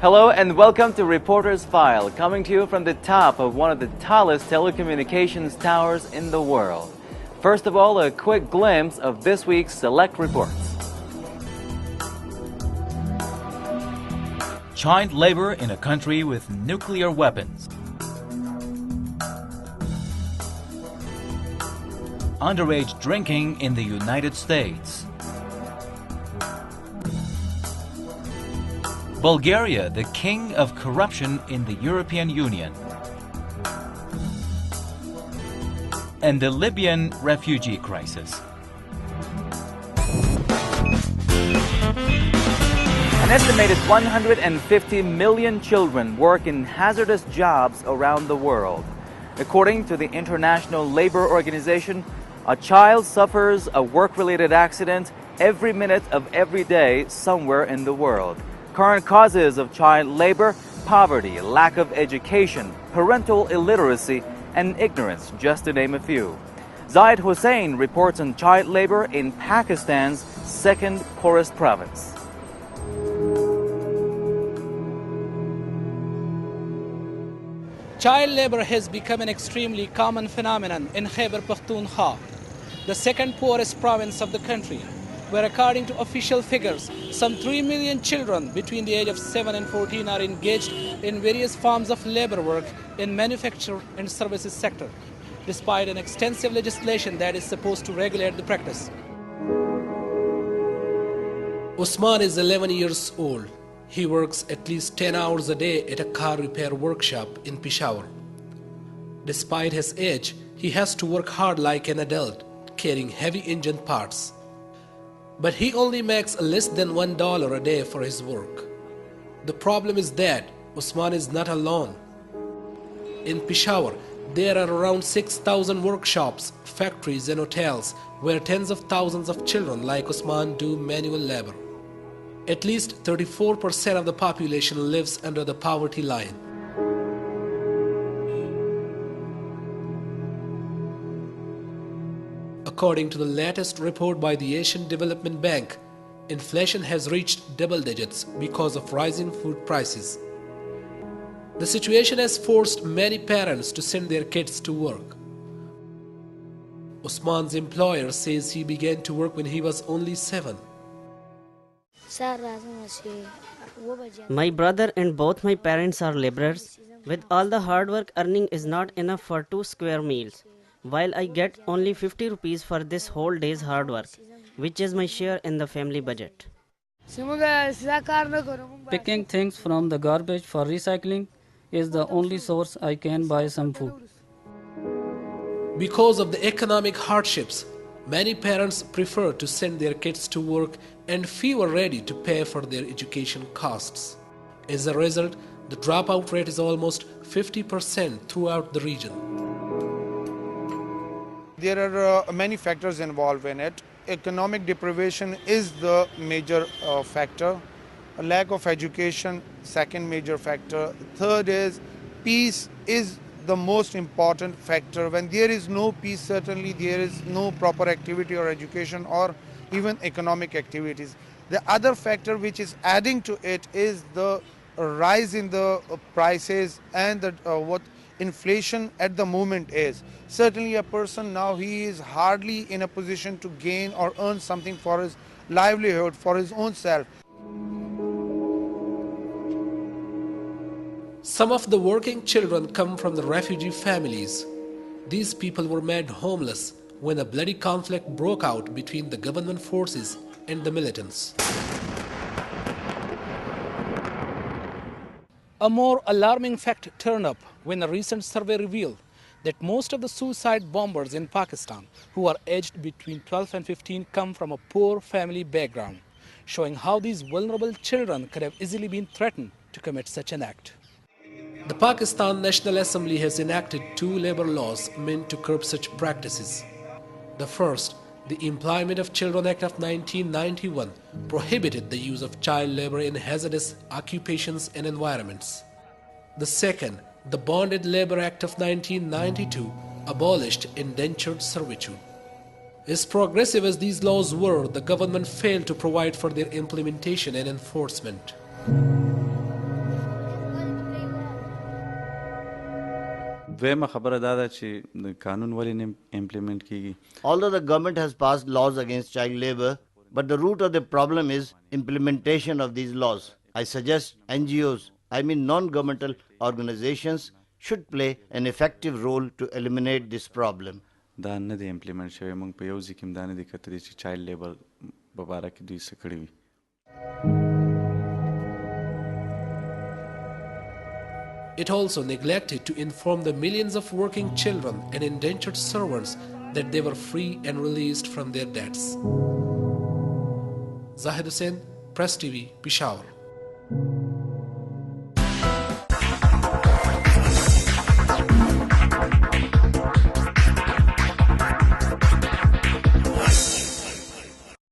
Hello and welcome to Reporter's File, coming to you from the top of one of the tallest telecommunications towers in the world. First of all, a quick glimpse of this week's select reports. Child labor in a country with nuclear weapons. Underage drinking in the United States. Bulgaria, the king of corruption in the European Union. And the Libyan refugee crisis. An estimated 150 million children work in hazardous jobs around the world. According to the International Labor Organization, a child suffers a work-related accident every minute of every day somewhere in the world. Current causes of child labor: poverty, lack of education, parental illiteracy, and ignorance, just to name a few. Zahid Hussain reports on child labor in Pakistan's second poorest province. Child labor has become an extremely common phenomenon in Khyber Pakhtunkhwa, the second poorest province of the country, where according to official figures, some 3 million children between the age of 7 and 14 are engaged in various forms of labor work in manufacture and services sector, despite an extensive legislation that is supposed to regulate the practice. Usman is 11 years old. He works at least 10 hours a day at a car repair workshop in Peshawar. Despite his age, he has to work hard like an adult, carrying heavy engine parts. But he only makes less than $1 a day for his work. The problem is that Usman is not alone. In Peshawar, there are around 6,000 workshops, factories and hotels where tens of thousands of children like Usman do manual labor. At least 34% of the population lives under the poverty line. According to the latest report by the Asian Development Bank, inflation has reached double digits because of rising food prices. The situation has forced many parents to send their kids to work. Usman's employer says he began to work when he was only 7. My brother and both my parents are laborers. With all the hard work, earning is not enough for 2 square meals, while I get only 50 rupees for this whole day's hard work, which is my share in the family budget. Picking things from the garbage for recycling is the only source I can buy some food. Because of the economic hardships, many parents prefer to send their kids to work and few are ready to pay for their education costs. As a result, the dropout rate is almost 50% throughout the region. There are many factors involved in it. Economic deprivation is the major factor. A lack of education, second major factor. Third is peace is the most important factor. When there is no peace, certainly there is no proper activity or education or even economic activities. The other factor which is adding to it is the rise in the prices and what inflation at the moment is. Certainly a person now, he is hardly in a position to gain or earn something for his livelihood, for his own self. Some of the working children come from the refugee families. These people were made homeless when a bloody conflict broke out between the government forces and the militants. A more alarming fact turned up when a recent survey revealed that most of the suicide bombers in Pakistan who are aged between 12 and 15 come from a poor family background, showing how these vulnerable children could have easily been threatened to commit such an act. The Pakistan National Assembly has enacted 2 labor laws meant to curb such practices. The first, the Employment of Children Act of 1991, prohibited the use of child labor in hazardous occupations and environments. The second, the Bonded Labor Act of 1992, abolished indentured servitude. As progressive as these laws were, the government failed to provide for their implementation and enforcement. دویمه خبره دا ده چې د قانون ولې نه امپلیمنٹ کیږي. Although the government has passed laws against child labor, but the root of the problem is implementation of these laws. I suggest NGOs, I mean non-governmental organizations, should play an effective role to eliminate this problem. دا نه دی امپلیمنٹ شوی. موږ په یو ځای کې هم دا نه دی کتلی چې چایلډ لیبر په باره کې دوی څه کړي وي. It also neglected to inform the millions of working children and indentured servants that they were free and released from their debts. Zahid Hussain, Press TV, Peshawar.